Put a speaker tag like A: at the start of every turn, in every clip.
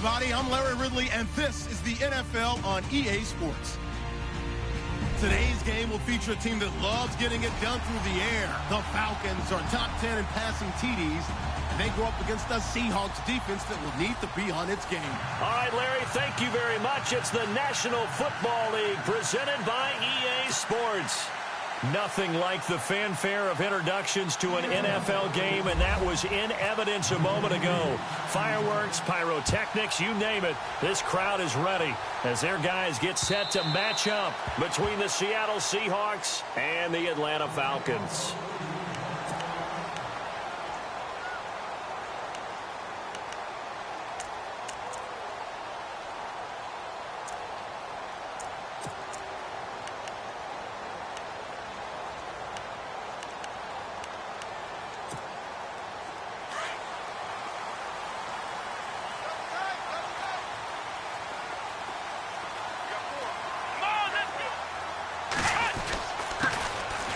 A: everybody. I'm Larry Ridley, and this is the NFL on EA Sports. Today's game will feature a team that loves getting it done through the air. The Falcons are top 10 in passing TDs, and they go up against the Seahawks defense that will need to be on its game.
B: All right, Larry, thank you very much. It's the National Football League presented by EA Sports. Nothing like the fanfare of introductions to an NFL game, and that was in evidence a moment ago. Fireworks, pyrotechnics, you name it. This crowd is ready as their guys get set to match up between the Seattle Seahawks and the Atlanta Falcons.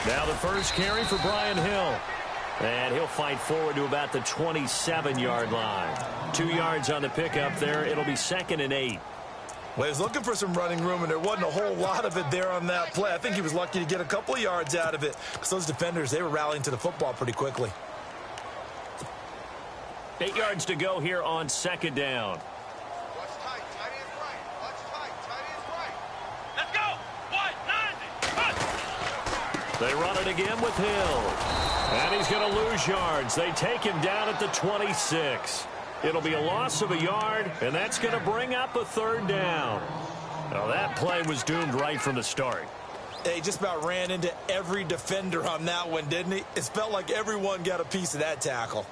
B: Now the first carry for Brian Hill. And he'll fight forward to about the 27-yard line. 2 yards on the pickup there. It'll be 2nd and 8.
C: Well, he was looking for some running room, and there wasn't a whole lot of it there on that play. I think he was lucky to get a couple of yards out of it because those defenders, they were rallying to the football pretty quickly.
B: 8 yards to go here on 2nd down. They run it again with Hill. And he's going to lose yards. They take him down at the 26. It'll be a loss of a yard, and that's going to bring up a 3rd down. Now, that play was doomed right from the start.
C: He just about ran into every defender on that one, didn't he? It felt like everyone got a piece of that tackle.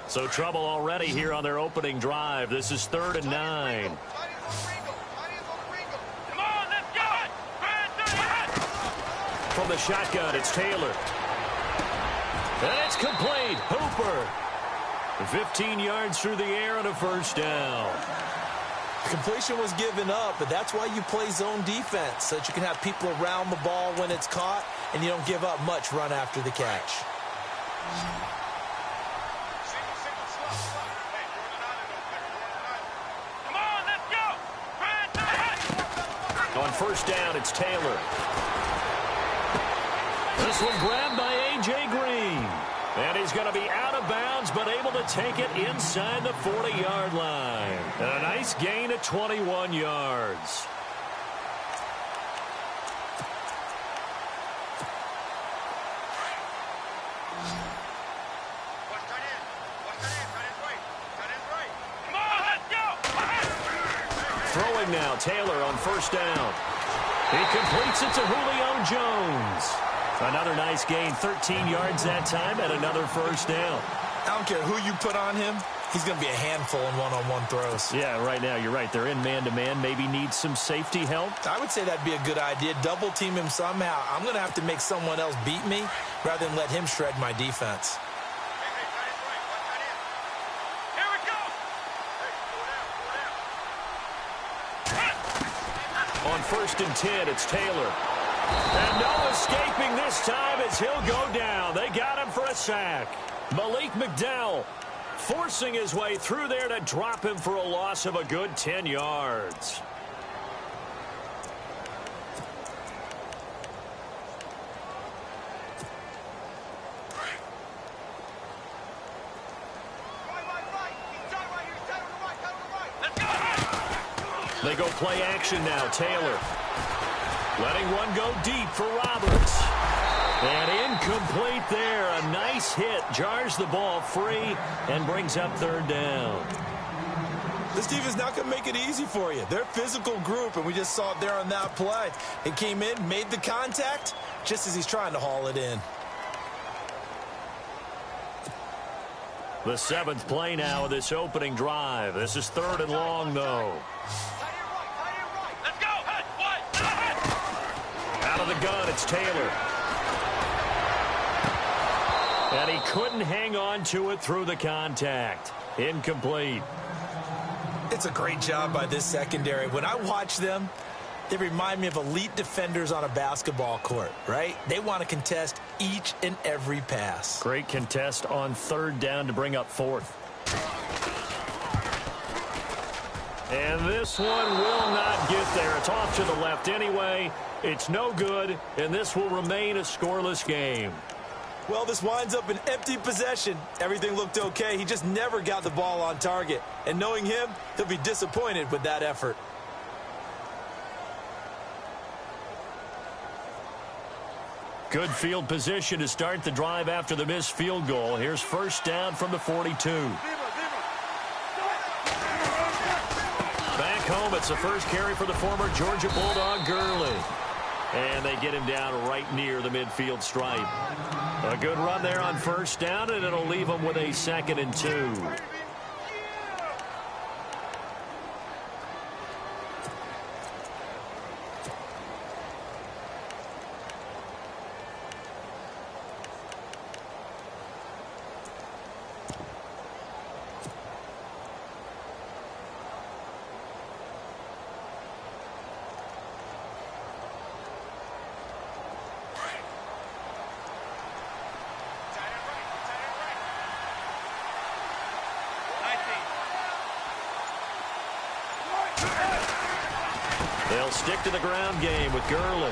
B: So trouble already here on their opening drive. This is 3rd and 9. From the shotgun, it's Taylor. And it's complete. Hooper. 15 yards through the air and a 1st down.
C: The completion was given up, but that's why you play zone defense, so that you can have people around the ball when it's caught, and you don't give up much run after the catch.
B: On 1st down, it's Taylor. This one grabbed by A.J. Green. And he's going to be out of bounds, but able to take it inside the 40-yard line. And a nice gain of 21 yards. Throwing now, Taylor on 1st down. He completes it to Julio Jones. Another nice gain, 13 yards that time, and another 1st down.
C: I don't care who you put on him. He's going to be a handful in one-on-one throws.
B: Yeah, right now, you're right. They're in man-to-man. Maybe need some safety help.
C: I would say that'd be a good idea. Double team him somehow. I'm going to have to make someone else beat me rather than let him shred my defense.
B: On 1st and 10, it's Taylor. And no escaping this time as he'll go down. They got him for a sack. Malik McDowell forcing his way through there to drop him for a loss of a good 10 yards. They go play action now. Taylor letting one go deep for Roberts. And incomplete there. A nice hit. Jars the ball free and brings up 3rd down.
C: This defense is not going to make it easy for you. They're a physical group, and we just saw it there on that play. It came in, made the contact, just as he's trying to haul it in.
B: The 7th play now of this opening drive. This is 3rd and long, though. Out of the gun, it's Taylor. And he couldn't hang on to it through the contact. Incomplete.
C: It's a great job by this secondary. When I watch them, they remind me of elite defenders on a basketball court, right? They want to contest each and every pass.
B: Great contest on 3rd down to bring up 4th. And this one will not get there. It's off to the left anyway. It's no good, and this will remain a scoreless game.
C: Well, this winds up an empty possession. Everything looked okay. He just never got the ball on target. And knowing him, he'll be disappointed with that effort.
B: Good field position to start the drive after the missed field goal. Here's first down from the 42. Back home, it's the first carry for the former Georgia Bulldog, Gurley. And they get him down right near the midfield stripe. A good run there on first down, and it'll leave him with a 2nd and 2. They'll stick to the ground game with Gurley.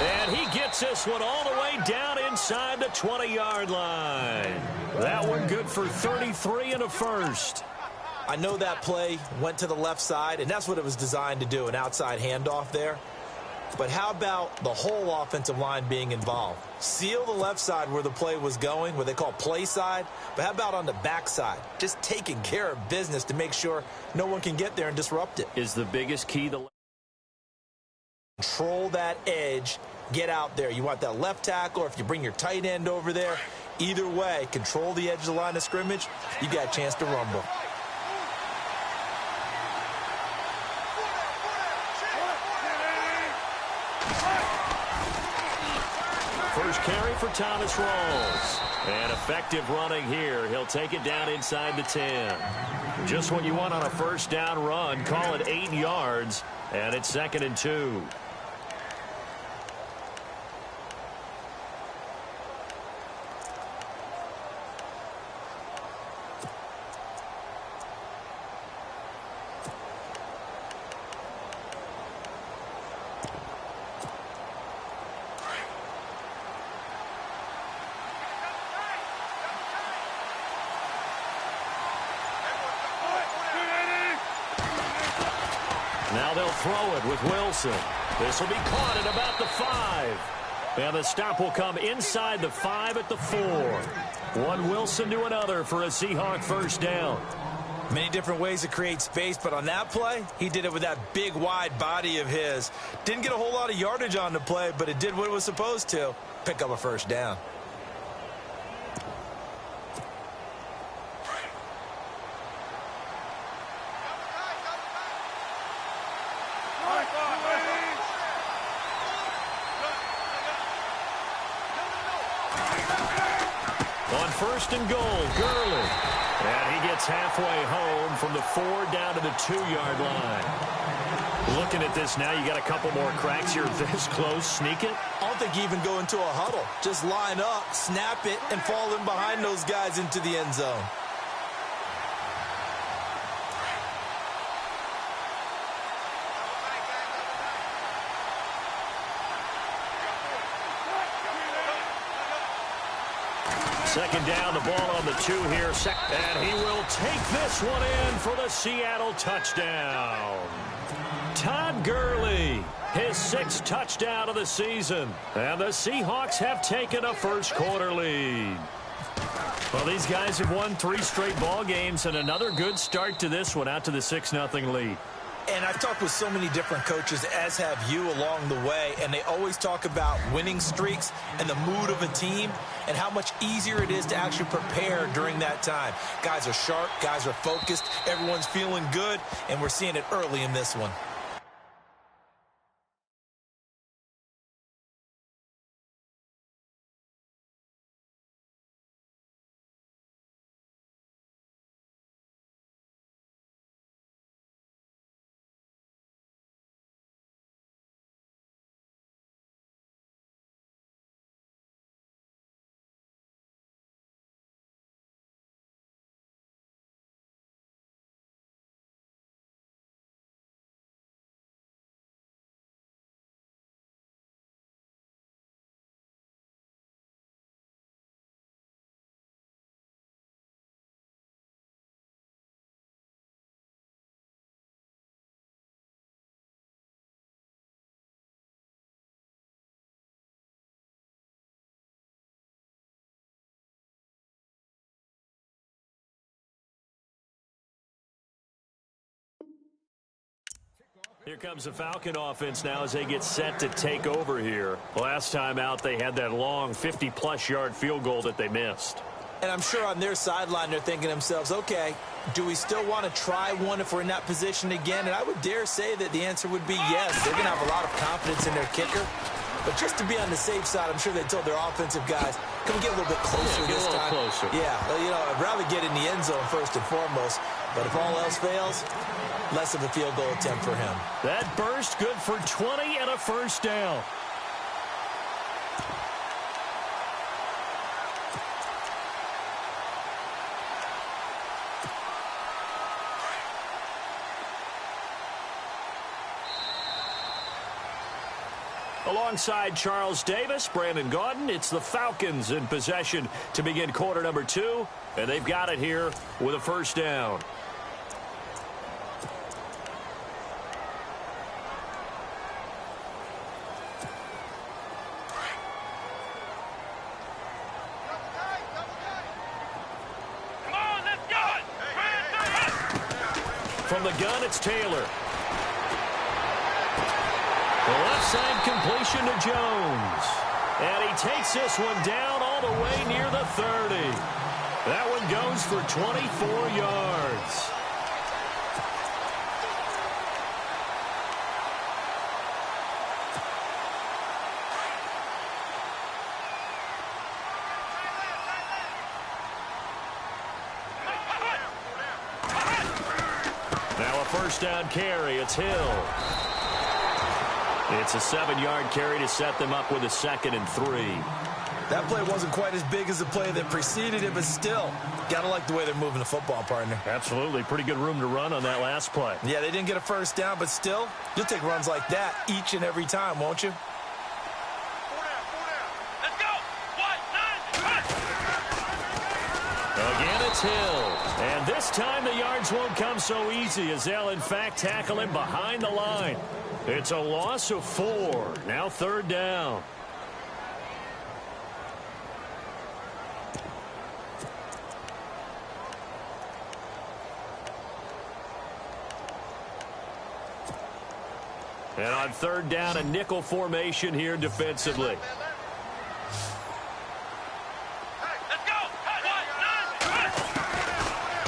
B: And he gets this one all the way down inside the 20-yard line. That one good for 33 and a first.
C: I know that play went to the left side, and that's what it was designed to do, an outside handoff there. But how about the whole offensive line being involved? Seal the left side where the play was going, what they call play side. But how about on the back side? Just taking care of business to make sure no one can get there and disrupt it.
B: Is the biggest key the
C: control that edge, get out there. You want that left tackle, or if you bring your tight end over there, either way, control the edge of the line of scrimmage, you got a chance to rumble.
B: First carry for Thomas Rawls. And effective running here. He'll take it down inside the 10. Just what you want on a first down run. Call it 8 yards. And it's 2nd and 2. Now they'll throw it with Wilson. This will be caught at about the 5. And the stop will come inside the 5 at the 4. One Wilson to another for a Seahawk first down.
C: Many different ways to create space, but on that play, he did it with that big, wide body of his. Didn't get a whole lot of yardage on the play, but it did what it was supposed to. Pick up a first down.
B: On first and goal, Gurley. And he gets halfway home from the 4 down to the 2-yard line. Looking at this now, you got a couple more cracks here this close. Sneak it?
C: I don't think you even go into a huddle. Just line up, snap it, and fall in behind those guys into the end zone.
B: Second down, the ball on the 2 here. And he will take this one in for the Seattle touchdown. Todd Gurley, his 6th touchdown of the season. And the Seahawks have taken a first-quarter lead. Well, these guys have won 3 straight ball games, and another good start to this one, out to the 6-0 lead.
C: And I've talked with so many different coaches, as have you, along the way, and they always talk about winning streaks and the mood of a team and how much easier it is to actually prepare during that time. Guys are sharp, guys are focused, everyone's feeling good, and we're seeing it early in this one.
B: Here comes the Falcon offense now as they get set to take over here. Last time out, they had that long 50-plus yard field goal that they missed.
C: And I'm sure on their sideline they're thinking to themselves, okay, do we still want to try one if we're in that position again? And I would dare say that the answer would be yes. They're going to have a lot of confidence in their kicker. But just to be on the safe side, I'm sure they told their offensive guys, can we get a little bit closer this time?
B: Closer.
C: Yeah, you know, I'd rather get in the end zone first and foremost. But if all else fails, less of a field goal attempt for him.
B: That burst good for 20 and a first down. Alongside Charles Davis, Brandon Gaudin, it's the Falcons in possession to begin quarter number 2, and they've got it here with a first down. From the gun, it's Taylor. The left side completion to Jones. And he takes this one down all the way near the 30. That one goes for 24 yards. Now a first down carry. It's Hill. It's a 7-yard carry to set them up with a 2nd and 3.
C: That play wasn't quite as big as the play that preceded it, but still, got to like the way they're moving the football, partner.
B: Absolutely. Pretty good room to run on that last play.
C: Yeah, they didn't get a first down, but still, you'll take runs like that each and every time, won't you?
D: Let's go. 1, 9,
B: Again, it's Hill. And this time the yards won't come so easy as they'll, in fact, tackle him behind the line. It's a loss of 4. Now 3rd down. And on 3rd down, a nickel formation here defensively.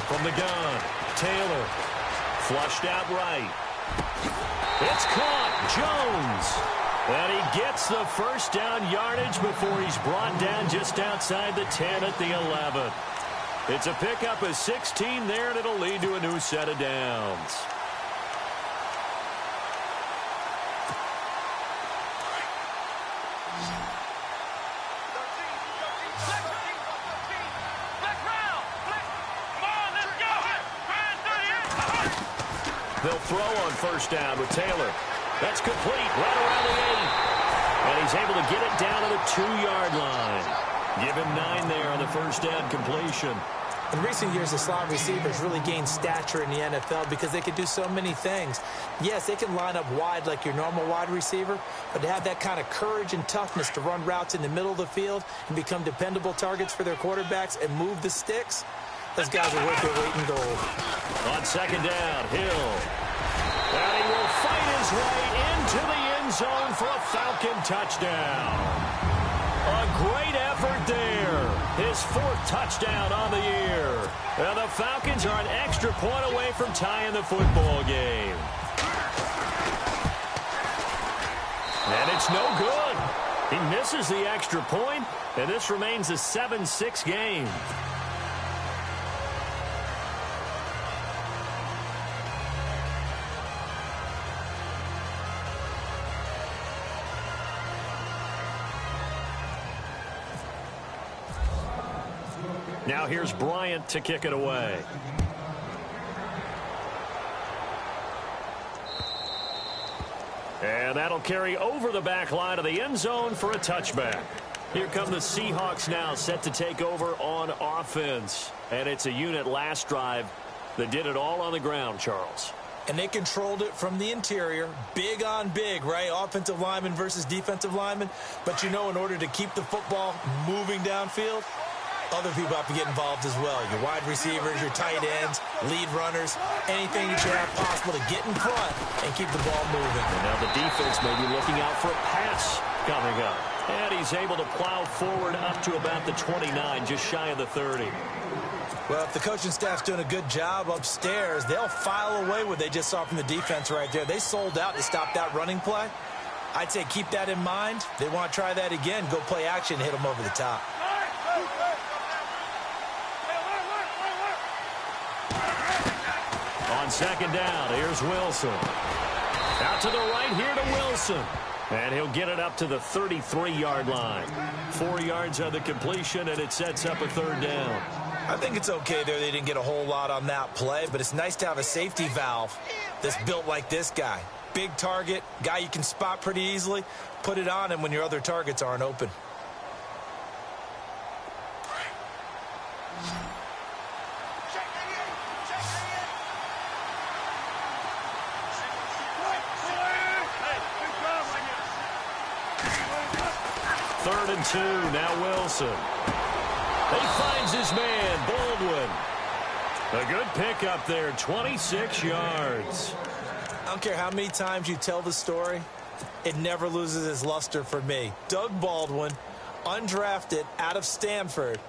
B: From the gun, Taylor. Flushed out right. It's caught. Jones. And he gets the first down yardage before he's brought down just outside the 10 at the 11. It's a pickup of 16 there, and it'll lead to a new set of downs. They'll throw on first down with Taylor. That's complete right around the 8. And he's able to get it down to the 2-yard line. Give him 9 there on the first down completion.
C: In recent years, the slot receivers really gained stature in the NFL because they can do so many things. Yes, they can line up wide like your normal wide receiver, but to have that kind of courage and toughness to run routes in the middle of the field and become dependable targets for their quarterbacks and move the sticks, those guys are worth their weight in gold.
B: On 2nd down, Hill. And he will fight his way into the end zone for a Falcon touchdown. A great effort there. His 4th touchdown on the year. And the Falcons are an extra point away from tying the football game. And it's no good. He misses the extra point, and this remains a 7-6 game. Now here's Bryant to kick it away. And that'll carry over the back line of the end zone for a touchback. Here come the Seahawks now, set to take over on offense. And it's a unit last drive that did it all on the ground, Charles.
C: And they controlled it from the interior, big on big, right? Offensive lineman versus defensive lineman. But, you know, in order to keep the football moving downfield, Other people have to get involved as well. Your wide receivers, your tight ends, lead runners, anything that you have possible to get in front and keep the ball moving.
B: And now the defense may be looking out for a pass coming up. And he's able to plow forward up to about the 29, just shy of the 30.
C: Well, if the coaching staff's doing a good job upstairs, they'll file away what they just saw from the defense right there. They sold out to stop that running play. I'd say keep that in mind. They want to try that again. Go play action, hit them over the top.
B: On second down, here's Wilson. Out to the right here to Wilson. And he'll get it up to the 33-yard line. 4 yards on the completion, and it sets up a third down.
C: I think it's okay there. They didn't get a whole lot on that play, but it's nice to have a safety valve that's built like this guy. Big target, guy you can spot pretty easily. Put it on him when your other targets aren't open.
B: Third and 2, now Wilson. He finds his man, Baldwin. A good pickup there, 26 yards.
C: I don't care how many times you tell the story, it never loses its luster for me. Doug Baldwin, undrafted out of Stanford,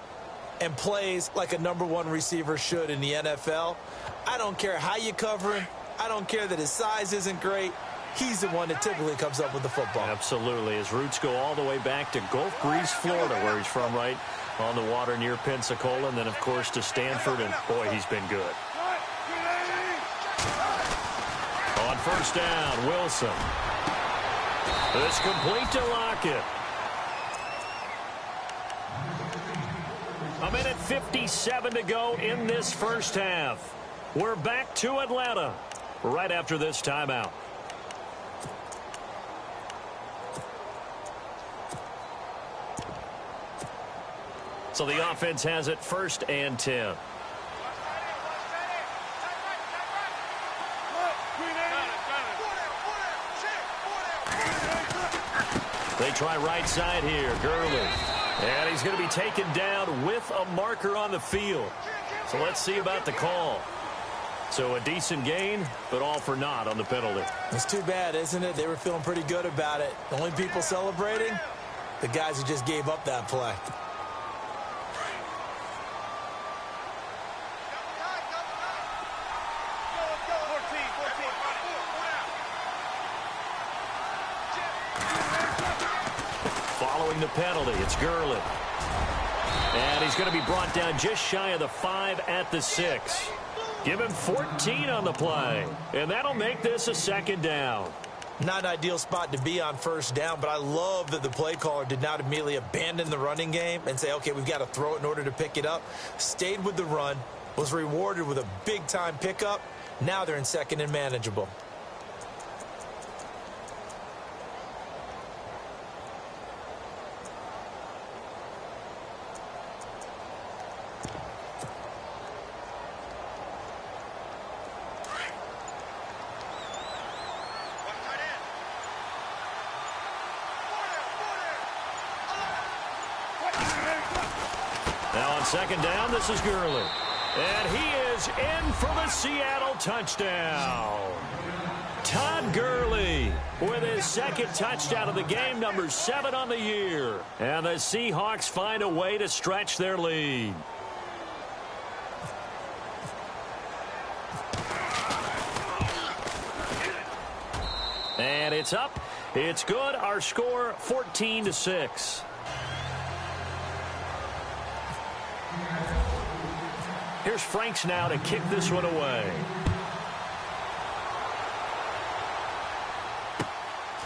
C: and plays like a #1 receiver should in the NFL. I don't care how you cover him. I don't care that his size isn't great. He's the one that typically comes up with the football.
B: Absolutely. His roots go all the way back to Gulf Breeze, Florida, where he's from, right on the water near Pensacola, and then, of course, to Stanford, and, boy, he's been good. On first down, Wilson. It's complete to Lockett. A minute 57 to go in this first half. We're back to Atlanta right after this timeout. So the offense has it 1st and 10. They try right side here, Gurley. And he's going to be taken down with a marker on the field. So let's see about the call. So a decent gain, but all for naught on the penalty.
C: It's too bad, isn't it? They were feeling pretty good about it. The only people celebrating, the guys who just gave up that play.
B: Following the penalty, it's Gurley. And he's going to be brought down just shy of the 5 at the 6. Give him 14 on the play. And that'll make this a 2nd down.
C: Not an ideal spot to be on 1st down, but I love that the play caller did not immediately abandon the running game and say, okay, we've got to throw it in order to pick it up. Stayed with the run, was rewarded with a big-time pickup. Now they're in 2nd and manageable.
B: Now on 2nd down, this is Gurley. And he is in for the Seattle touchdown. Todd Gurley with his 2nd touchdown of the game, number 7 on the year. And the Seahawks find a way to stretch their lead. And it's up. It's good. Our score 14-6. Here's Franks now to kick this one away.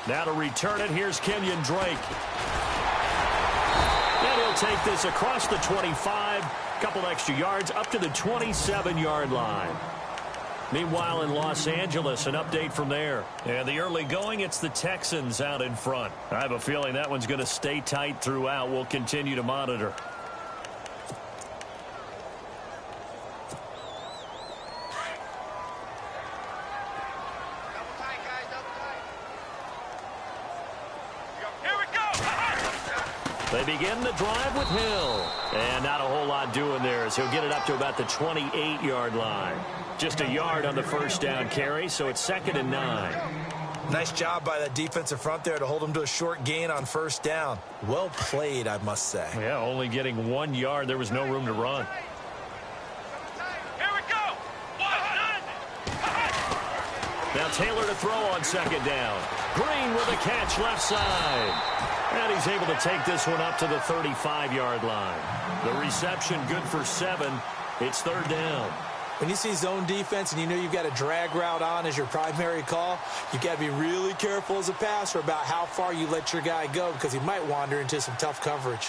B: Now to return it, here's Kenyon Drake. And he'll take this across the 25, couple extra yards, up to the 27-yard line. Meanwhile, in Los Angeles, an update from there. And the early going, it's the Texans out in front. I have a feeling that one's going to stay tight throughout. We'll continue to monitor. They begin the drive with Hill. And not a whole lot doing there as he'll get it up to about the 28-yard line. Just a yard on the first down carry, so it's 2nd and 9.
C: Nice job by that defensive front there to hold him to a short gain on first down. Well played, I must say.
B: Yeah, only getting 1 yard. There was no room to run.
D: Here we go.
B: Now Taylor to throw on 2nd down. Green with a catch left side. And he's able to take this one up to the 35-yard line. The reception good for 7. It's 3rd down.
C: When you see zone defense and you know you've got a drag route on as your primary call, you've got to be really careful as a passer about how far you let your guy go because he might wander into some tough coverage.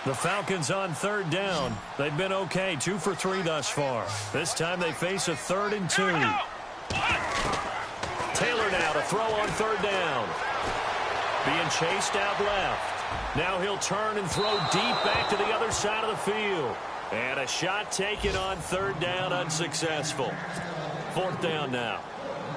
B: The Falcons on 3rd down. They've been okay, 2 for 3 thus far. This time they face a 3rd and 2. Taylor now to throw on 3rd down. Being chased out left. Now he'll turn and throw deep back to the other side of the field. And a shot taken on 3rd down, unsuccessful. 4th down now.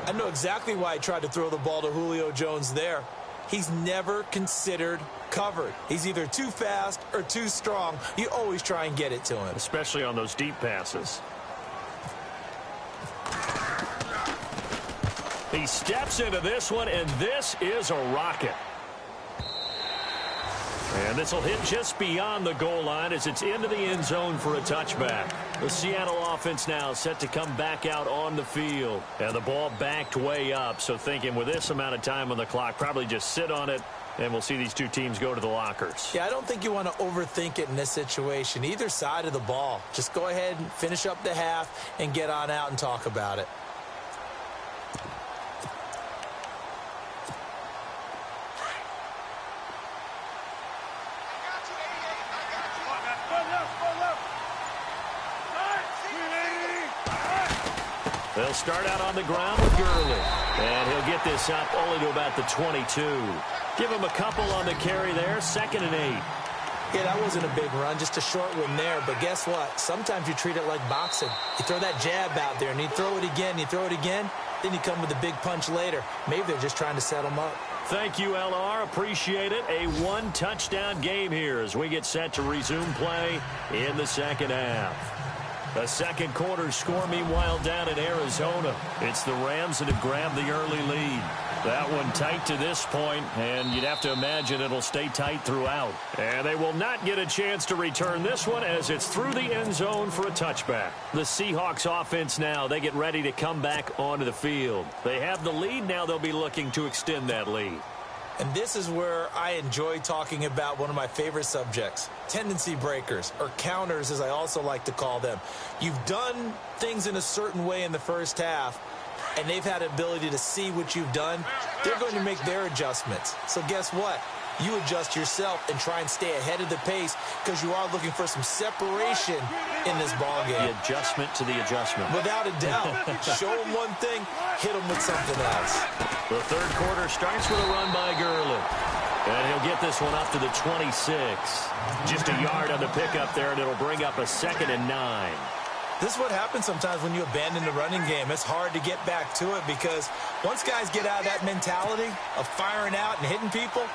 C: I know exactly why he tried to throw the ball to Julio Jones there. He's never considered covered. He's either too fast or too strong. You always try and get it to him.
B: Especially on those deep passes. He steps into this one, and this is a rocket. And this will hit just beyond the goal line as it's into the end zone for a touchback. The Seattle offense now set to come back out on the field. And the ball backed way up, so thinking with this amount of time on the clock, probably just sit on it, and we'll see these two teams go to the lockers.
C: Yeah, I don't think you want to overthink it in this situation. Either side of the ball. Just go ahead and finish up the half and get on out and talk about it.
B: They'll start out on the ground with Gurley. And he'll get this up only to about the 22. Give him a couple on the carry there. 2nd and 8.
C: Yeah, that wasn't a big run, just a short one there. But guess what? Sometimes you treat it like boxing. You throw that jab out there, and you throw it again, you throw it again, then you come with a big punch later. Maybe they're just trying to set them up.
B: Thank you, LR. Appreciate it. A 1-touchdown game here as we get set to resume play in the second half. The second quarter score, meanwhile, down in Arizona. It's the Rams that have grabbed the early lead. That one tight to this point, and you'd have to imagine it'll stay tight throughout. And they will not get a chance to return this one as it's through the end zone for a touchback. The Seahawks offense now, they get ready to come back onto the field. They have the lead. Now they'll be looking to extend that lead.
C: And this is where I enjoy talking about one of my favorite subjects, tendency breakers, or counters as I also like to call them. You've done things in a certain way in the first half, and they've had the ability to see what you've done. They're going to make their adjustments. So guess what? You adjust yourself and try and stay ahead of the pace because you are looking for some separation in this ballgame.
B: The adjustment to the adjustment.
C: Without a doubt. Show them one thing, hit them with something else.
B: The third quarter starts with a run by Gurley. And he'll get this one up to the 26. Just a yard on the pickup there, and it'll bring up a 2nd and 9.
C: This is what happens sometimes when you abandon the running game. It's hard to get back to it because once guys get out of that mentality of firing out and hitting people,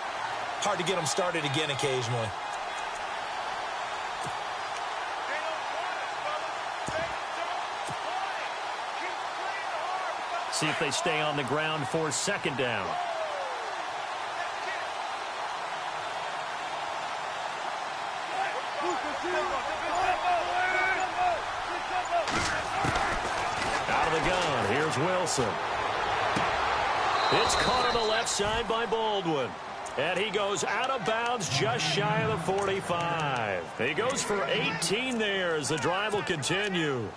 C: hard to get them started again occasionally.
B: See if they stay on the ground for 2nd down. Out of the gun, here's Wilson. It's caught on the left side by Baldwin. And he goes out of bounds just shy of the 45. He goes for 18 there as the drive will continue.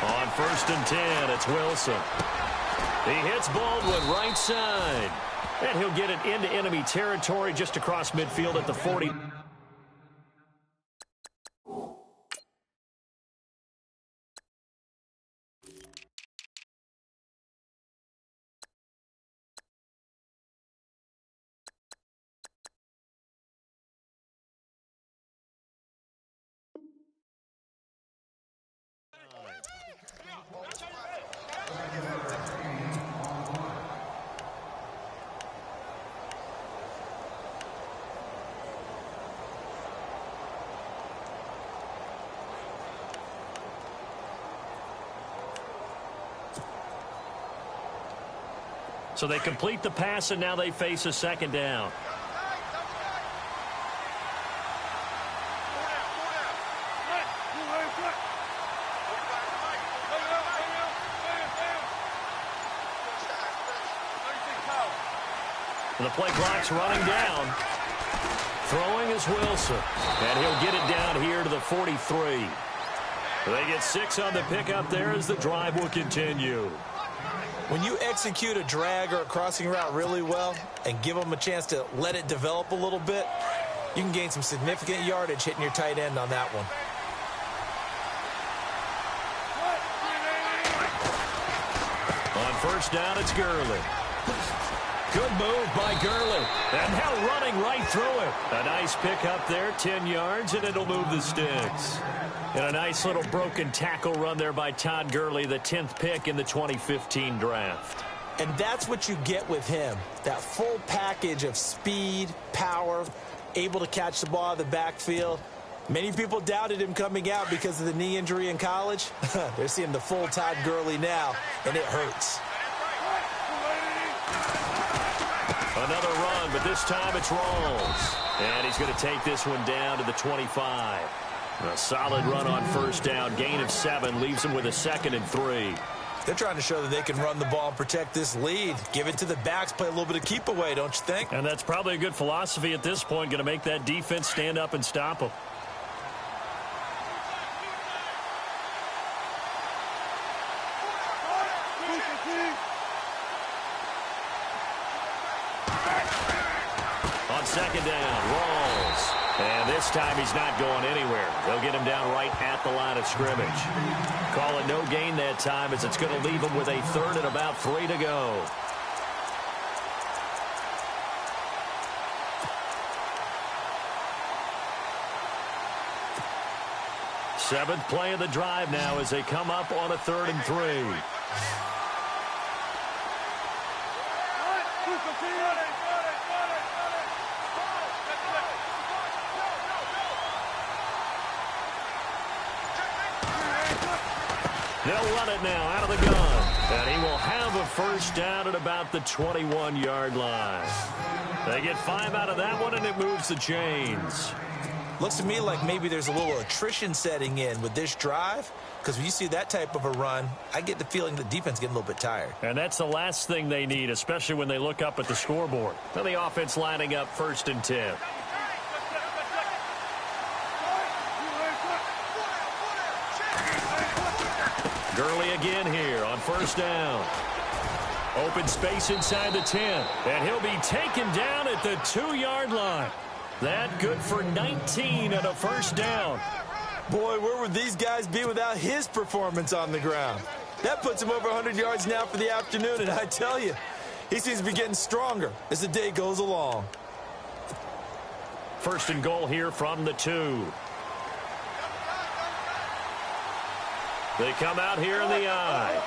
B: On 1st and 10, it's Wilson. He hits Baldwin right side. And he'll get it into enemy territory just across midfield at the 40. So they complete the pass, and now they face a second down. The play clock's running down. Throwing is Wilson. And he'll get it down here to the 43. They get 6 on the pickup there as the drive will continue.
C: When you execute a drag or a crossing route really well and give them a chance to let it develop a little bit, you can gain some significant yardage hitting your tight end on that one.
B: On first down, it's Gurley. Good move by Gurley. And now running right through it. A nice pick up there, 10 yards, and it'll move the sticks. And a nice little broken tackle run there by Todd Gurley, the 10th pick in the 2015 draft.
C: And that's what you get with him, that full package of speed, power, able to catch the ball out of the backfield. Many people doubted him coming out because of the knee injury in college. They're seeing the full Todd Gurley now, and it hurts.
B: Another run, but this time it's Rawls. And he's going to take this one down to the 25. A solid run on first down. Gain of 7 leaves him with a 2nd and 3.
C: They're trying to show that they can run the ball and protect this lead. Give it to the backs, play a little bit of keep away, don't you think?
B: And that's probably a good philosophy at this point. Going to make that defense stand up and stop them. On second down, Rawls. And this time he's not going anywhere. They'll get him down right at the line of scrimmage. Call it no gain that time as it's going to leave him with a 3rd and about 3 to go. Seventh play of the drive now as they come up on a 3rd and 3. They'll run it now out of the gun. And he will have a first down at about the 21-yard line. They get 5 out of that one, and it moves the chains.
C: Looks to me like maybe there's a little attrition setting in with this drive, because when you see that type of a run, I get the feeling the defense getting a little bit tired.
B: And that's the last thing they need, especially when they look up at the scoreboard. Now the offense lining up 1st and 10. Gurley again here on first down. Open space inside the 10. And he'll be taken down at the 2-yard line. That good for 19 and a first down.
C: Boy, where would these guys be without his performance on the ground? That puts him over 100 yards now for the afternoon, and I tell you, he seems to be getting stronger as the day goes along.
B: 1st and goal here from the 2. They come out here in the eye.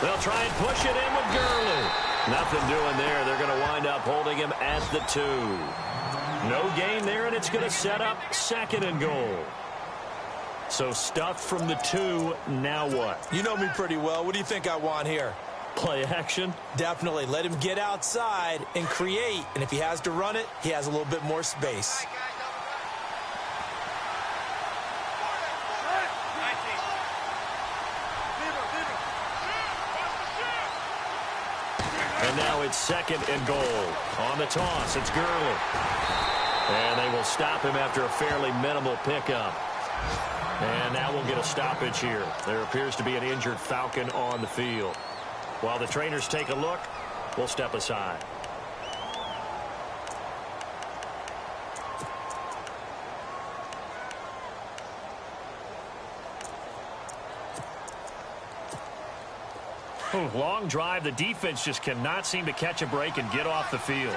B: They'll try and push it in with Gurley. Nothing doing there. They're going to wind up holding him at the 2. No gain there, and it's going to set up 2nd and goal. So stuffed from the 2. Now what?
C: You know me pretty well. What do you think I want here?
B: Play action?
C: Definitely. Let him get outside and create. And if he has to run it, he has a little bit more space.
B: And now it's 2nd and goal. On the toss, it's Gurley. And they will stop him after a fairly minimal pickup. And now we'll get a stoppage here. There appears to be an injured Falcon on the field. While the trainers take a look, we'll step aside. Long drive. The defense just cannot seem to catch a break and get off the field.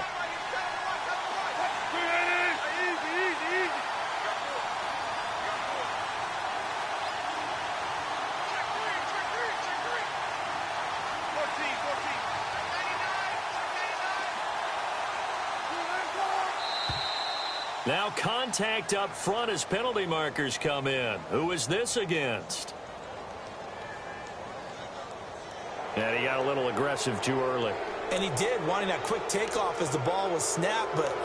B: Now contact up front as penalty markers come in. Who is this against? And he got a little aggressive too early.
C: And he did, wanting that quick takeoff as the ball was snapped. But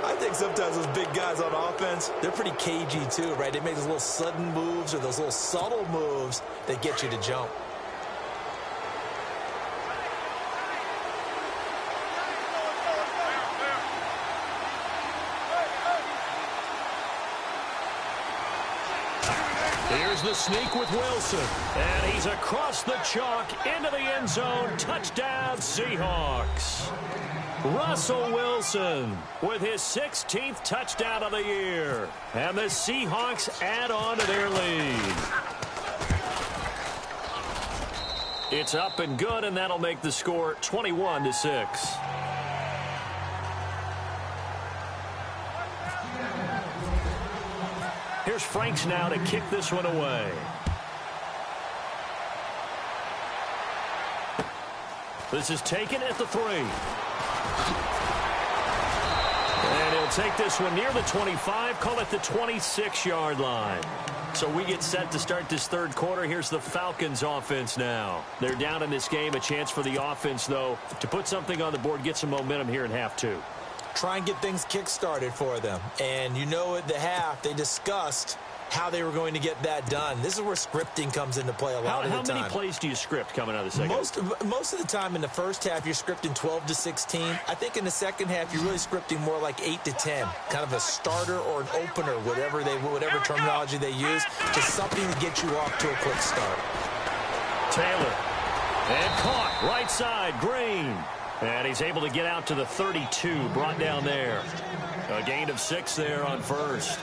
C: I think sometimes those big guys on offense, they're pretty cagey too, right? They make those little sudden moves or those little subtle moves that get you to jump.
B: Here's the sneak with Wilson. And he's across the chalk into the end zone. Touchdown, Seahawks. Russell Wilson with his 16th touchdown of the year. And the Seahawks add on to their lead. It's up and good, and that'll make the score 21-6. Here's Franks now to kick this one away. This is taken at the 3. And he'll take this one near the 25, call it the 26-yard line. So we get set to start this third quarter. Here's the Falcons offense now. They're down in this game. A chance for the offense, though, to put something on the board, get some momentum here in half 2.
C: Try and get things kick-started for them. And you know at the half, they discussed how they were going to get that done. This is where scripting comes into play a lot of the time.
B: How many plays do you script coming out of the second?
C: Most of the time in the first half, you're scripting 12 to 16. I think in the second half, you're really scripting more like 8 to 10. Kind of a starter or an opener, whatever terminology they use, just something to get you off to a quick start.
B: Taylor. And caught. Right side. Green. And he's able to get out to the 32. Brought down there. A gain of 6 there on first.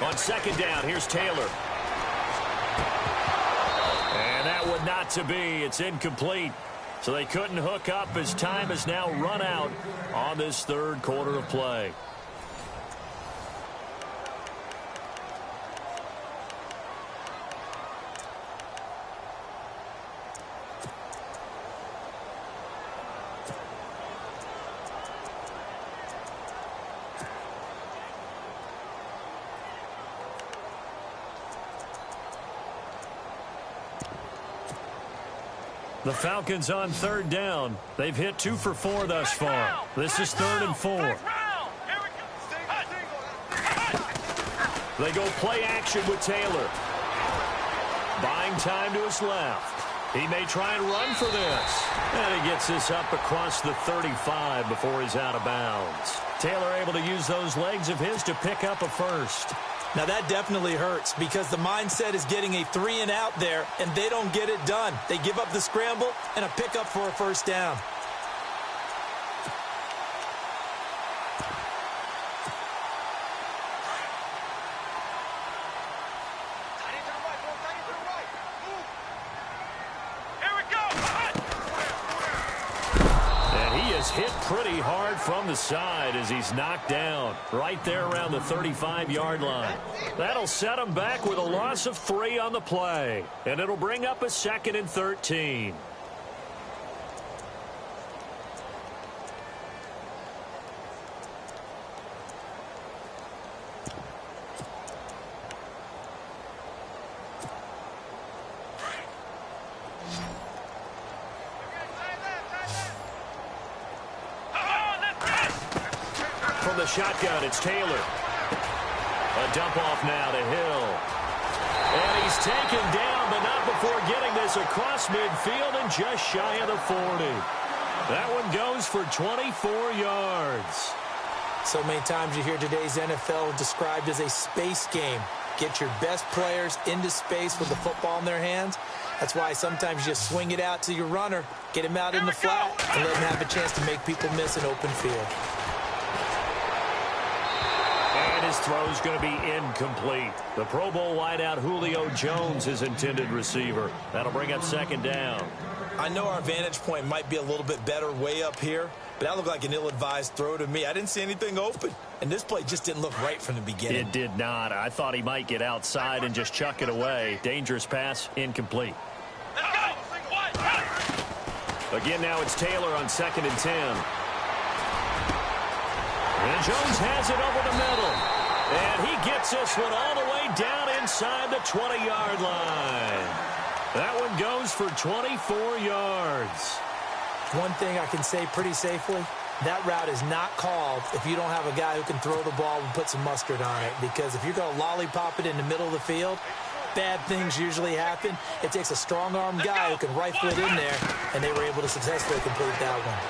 B: On second down, here's Taylor. And that would not to be. It's incomplete. So they couldn't hook up as time has now run out on this third quarter of play. The Falcons on third down. They've hit 2 for 4 thus far. This is 3rd and 4. They go play action with Taylor. Buying time to his left. He may try and run for this. And he gets this up across the 35 before he's out of bounds. Taylor able to use those legs of his to pick up a first.
C: Now, that definitely hurts because the mindset is getting a 3 and out there, and they don't get it done. They give up the scramble and a pickup for a first down.
B: Hit pretty hard from the side as he's knocked down right there around the 35-yard line. That'll set him back with a loss of 3 on the play, and it'll bring up a 2nd and 13. From the shotgun, it's Taylor. A dump off now to Hill. And he's taken down, but not before getting this across midfield and just shy of the 40. That one goes for 24 yards.
C: So many times you hear today's NFL described as a space game. Get your best players into space with the football in their hands. That's why sometimes you just swing it out to your runner, get him out in the flat, and let him have a chance to make people miss an open field.
B: His throw's going to be incomplete. The Pro Bowl wideout Julio Jones, his intended receiver. That'll bring up second down.
C: I know our vantage point might be a little bit better way up here, but that looked like an ill-advised throw to me. I didn't see anything open, and this play just didn't look right from the beginning.
B: It did not. I thought he might get outside and just chuck it away. Dangerous pass, incomplete.
D: Let's go.
B: Again, now it's Taylor on 2nd and 10. And Jones has it over the middle. And he gets this one all the way down inside the 20-yard line. That one goes for 24 yards.
E: One thing I can say pretty safely, that route is not called if you don't have a guy who can throw the ball and put some mustard on it. Because if you're going to lollipop it in the middle of the field, bad things usually happen. It takes a strong-arm guy who can rifle it in there, and they were able to successfully complete that one.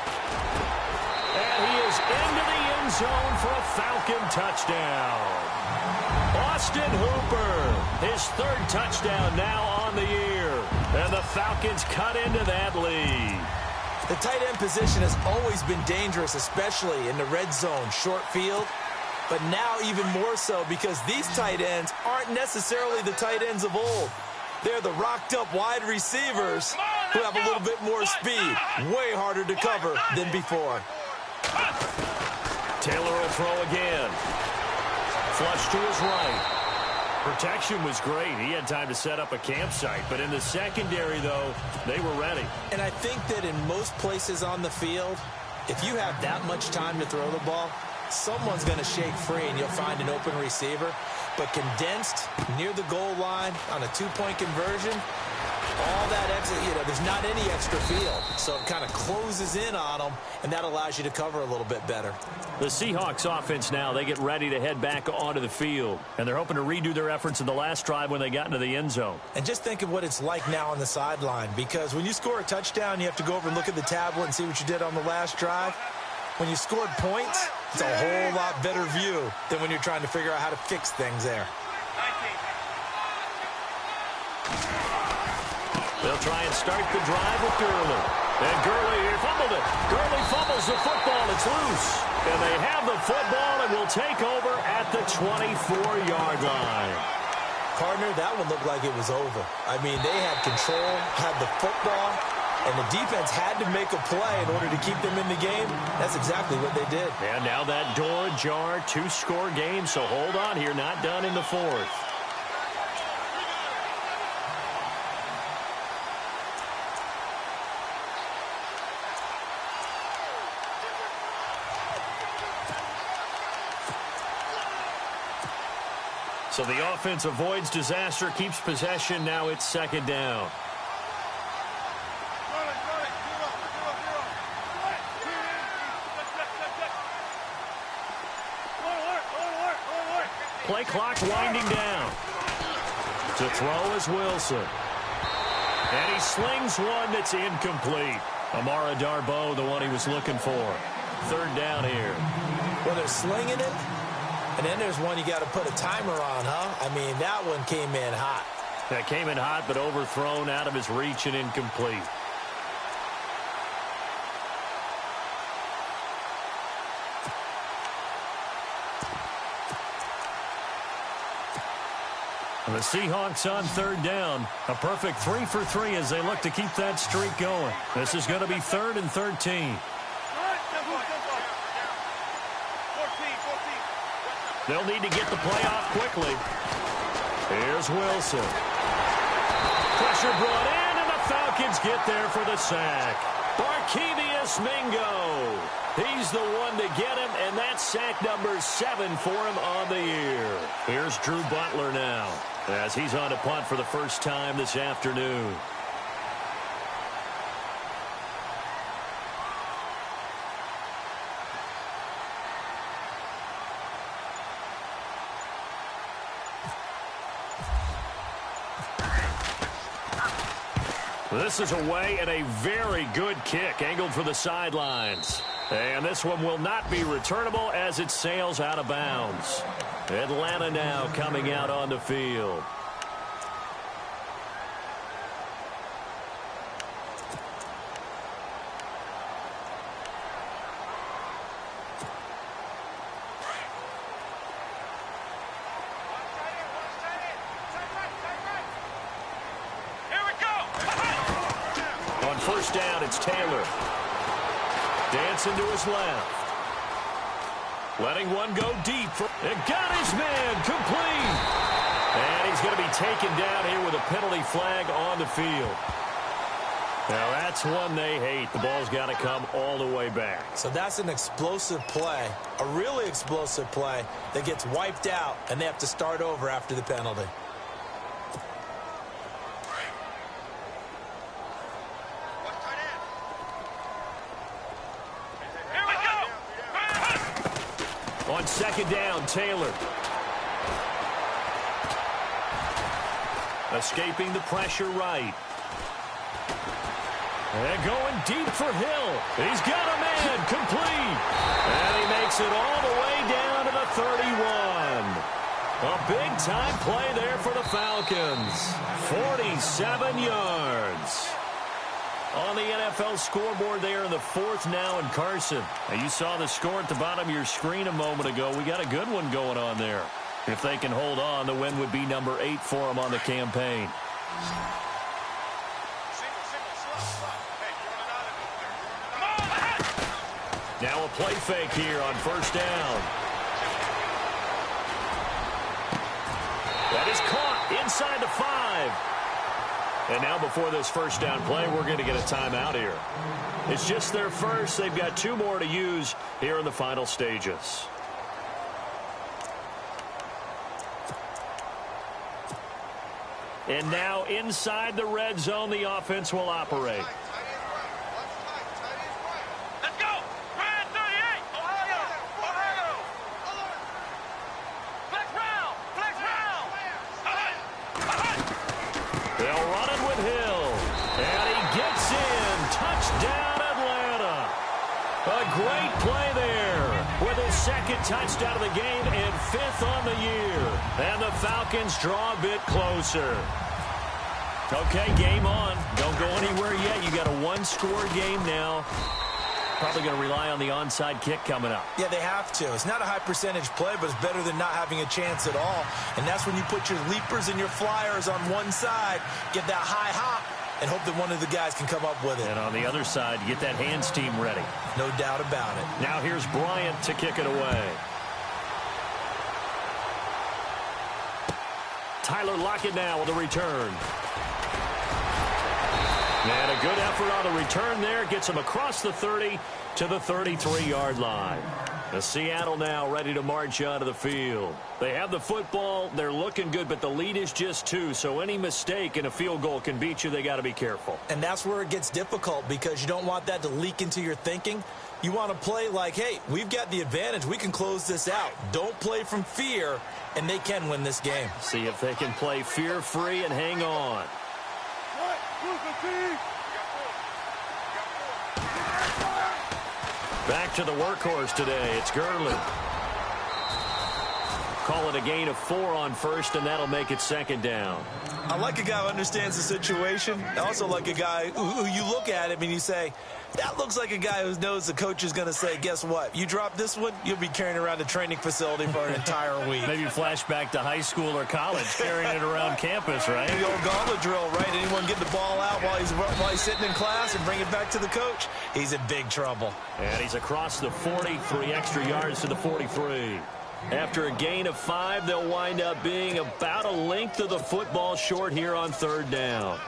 B: And he is into the end zone for a Falcon touchdown. Austin Hooper, his 3rd touchdown now on the year. And the Falcons cut into that lead.
C: The tight end position has always been dangerous, especially in the red zone, short field. But now even more so because these tight ends aren't necessarily the tight ends of old. They're the rocked-up wide receivers who have a little bit more speed. Way harder to cover than before.
B: Taylor will throw again. Flush to his right. Protection was great. He had time to set up a campsite. But in the secondary, though, they were ready.
C: And I think that in most places on the field, if you have that much time to throw the ball, someone's going to shake free and you'll find an open receiver. But condensed near the goal line on a 2-point conversion, all that extra, there's not any extra field. So it kind of closes in on them, and that allows you to cover a little bit better.
B: The Seahawks offense now, they get ready to head back onto the field. And they're hoping to redo their efforts in the last drive when they got into the end zone.
C: And just think of what it's like now on the sideline, because when you score a touchdown, you have to go over and look at the tablet and see what you did on the last drive. When you scored points, it's a whole lot better view than when you're trying to figure out how to fix things there.
B: They'll try and start the drive with Gurley. And Gurley here fumbled it. Gurley fumbles the football. It's loose. And they have the football and will take over at the 24-yard line.
C: Partner, that one looked like it was over. I mean, they had control, had the football, and the defense had to make a play in order to keep them in the game. That's exactly what they did.
B: And now that door ajar, 2-score game. So hold on here, not done in the 4th. So the offense avoids disaster, keeps possession. Now it's 2nd down. Play clock winding down. To throw is Wilson. And he slings one that's incomplete. Amara Darboh, the one he was looking for. 3rd down here.
C: Well, they're slinging it. And then there's one you got to put a timer on, huh? I mean, that one came in hot.
B: That came in hot, but overthrown out of his reach and incomplete. And the Seahawks on 3rd down. A perfect 3 for 3 as they look to keep that streak going. This is going to be 3rd and 13. They'll need to get the play off quickly. Here's Wilson. Pressure brought in, and the Falcons get there for the sack. Barkevious Mingo. He's the one to get him, and that's sack number 7 for him on the year. Here's Drew Butler now, as he's on to punt for the first time this afternoon. This is away and a very good kick angled for the sidelines. And this one will not be returnable as it sails out of bounds. Atlanta now coming out on the field. first down, it's Taylor. Dancing to his left. Letting one go deep. It got his man complete. And he's going to be taken down here with a penalty flag on the field. Now that's one they hate. The ball's got to come all the way back.
E: So that's an explosive play, a really explosive play that gets wiped out, and they have to start over after the penalty.
B: On second down, Taylor. Escaping the pressure right. And going deep for Hill. He's got a man complete. And he makes it all the way down to the 31. A big-time play there for the Falcons. 47 yards. On the NFL scoreboard there in the fourth now in Carson. Now you saw the score at the bottom of your screen a moment ago. We got a good one going on there. If they can hold on, the win would be number 8 for them on the campaign. Now a play fake here on first down. That is caught inside the 5. And now before this first down play, we're going to get a timeout here. It's just their first. They've got 2 more to use here in the final stages. And now inside the red zone, the offense will operate.
D: Let's go! Red 38! Ohio! Ohio! Flex round! Flex round!
B: They'll run it with Hill. And he gets in. Touchdown, Atlanta. A great play there with his second touchdown of the game and 5th on the year. And the Falcons draw a bit closer. Okay, game on. Don't go anywhere yet. You got a 1-score game now. Probably going to rely on the onside kick coming up.
E: Yeah, they have to. It's not a high percentage play, but it's better than not having a chance at all. And that's when you put your leapers and your flyers on one side, get that high hop, and hope that one of the guys can come up with it.
B: And on the other side, get that hands team ready.
E: No doubt about it.
B: Now here's Bryant to kick it away. Tyler Lockett now with a return. And a good effort on the return there. Gets him across the 30 to the 33-yard line. The Seattle now ready to march onto the field. They have the football. They're looking good, but the lead is just 2. So any mistake in a field goal can beat you. They got to be careful.
E: And that's where it gets difficult because you don't want that to leak into your thinking. You want to play like, hey, we've got the advantage. We can close this out. Don't play from fear, and they can win this game.
B: See if they can play fear-free and hang on. Back to the workhorse today. It's Gurley. Call it a gain of 4 on first, and that'll make it second down.
E: I like a guy who understands the situation. I also like a guy who you look at him and you say, that looks like a guy who knows the coach is going to say, guess what? You drop this one, you'll be carrying around the training facility for an entire week.
B: Maybe flashback to high school or college, carrying it around campus, right?
E: The old gauntlet drill, right? Anyone get the ball out while he's sitting in class and bring it back to the coach? He's in big trouble.
B: And he's across the 40, 3 extra yards to the 43. After a gain of 5, they'll wind up being about a length of the football short here on third down.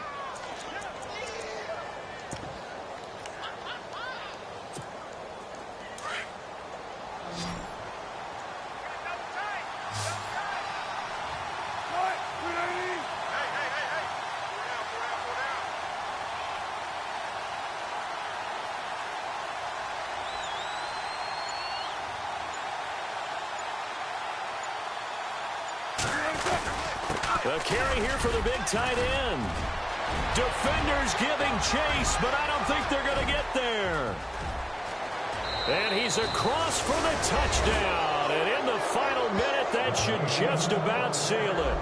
B: The carry here for the big tight end. Defenders giving chase, but I don't think they're going to get there. And he's across for the touchdown. And in the final minute, that should just about seal it.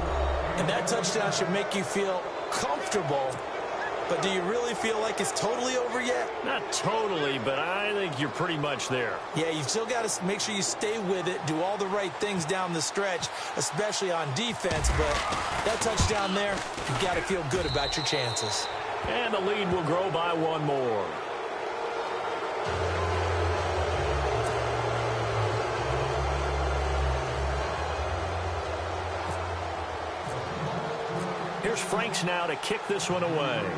E: And that touchdown should make you feel comfortable. But do you really feel like it's totally over yet?
B: Not totally, but I think you're pretty much there.
E: Yeah, you've still got to make sure you stay with it, do all the right things down the stretch, especially on defense. But that touchdown there, you've got to feel good about your chances.
B: And the lead will grow by one more. Here's Franks now to kick this one away.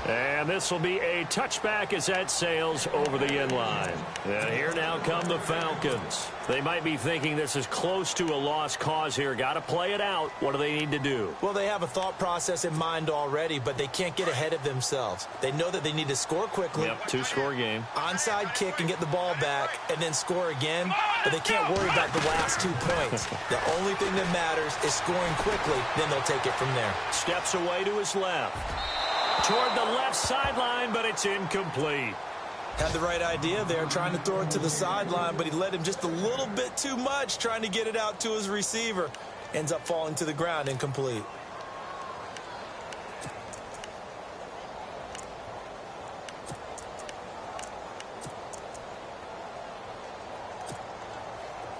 B: And this will be a touchback as that sails over the end line. And here now come the Falcons. They might be thinking this is close to a lost cause here. Got to play it out. What do they need to do?
C: Well, they have a thought process in mind already, but they can't get ahead of themselves. They know that they need to score quickly.
B: Yep, two-score game.
C: Onside kick and get the ball back and then score again, but they can't worry about the last 2 points. The only thing that matters is scoring quickly, then they'll take it from there.
B: Steps away to his left. Toward the left sideline, but it's incomplete.
C: Had the right idea there, trying to throw it to the sideline, but he let him just a little bit too much, trying to get it out to his receiver. Ends up falling to the ground, incomplete.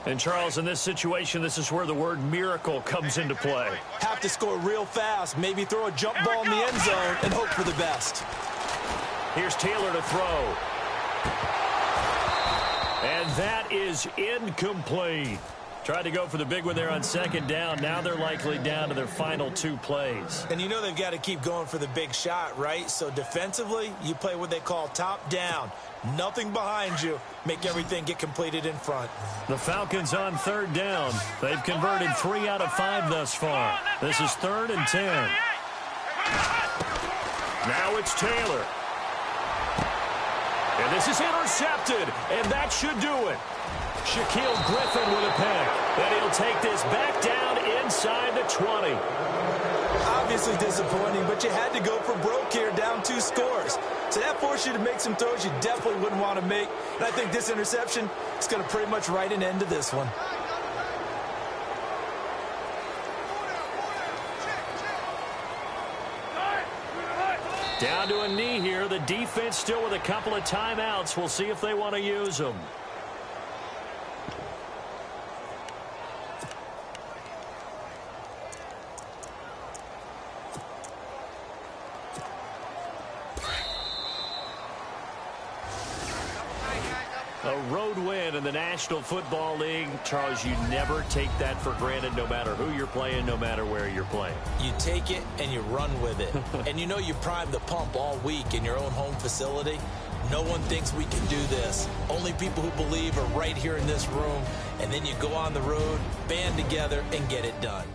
B: And, Charles, in this situation, this is where the word miracle comes into play.
C: Have to score real fast, maybe throw a jump ball in the end zone and hope for the best.
B: Here's Taylor to throw. And that is incomplete. Tried to go for the big one there on second down. Now they're likely down to their final 2 plays.
C: And you know they've got to keep going for the big shot, right? So defensively, you play what they call top down. Nothing behind you. Make everything get completed in front.
B: The Falcons on third down. They've converted 3 out of 5 thus far. This is 3rd and 10. Now it's Taylor. And this is intercepted. And that should do it. Shaquille Griffin with a pick. And he'll take this back down inside the 20.
C: Obviously disappointing, but you had to go for broke here, down 2 scores. So that forced you to make some throws you definitely wouldn't want to make. And I think this interception is going to pretty much write an end to this one.
B: Down to a knee here. The defense still with a couple of timeouts. We'll see if they want to use them. A road win in the National Football League. Charles, you never take that for granted no matter who you're playing, no matter where you're playing.
C: You take it and you run with it. And you know you primed the pump all week in your own home facility. No one thinks we can do this. Only people who believe are right here in this room. And then you go on the road, band together, and get it done.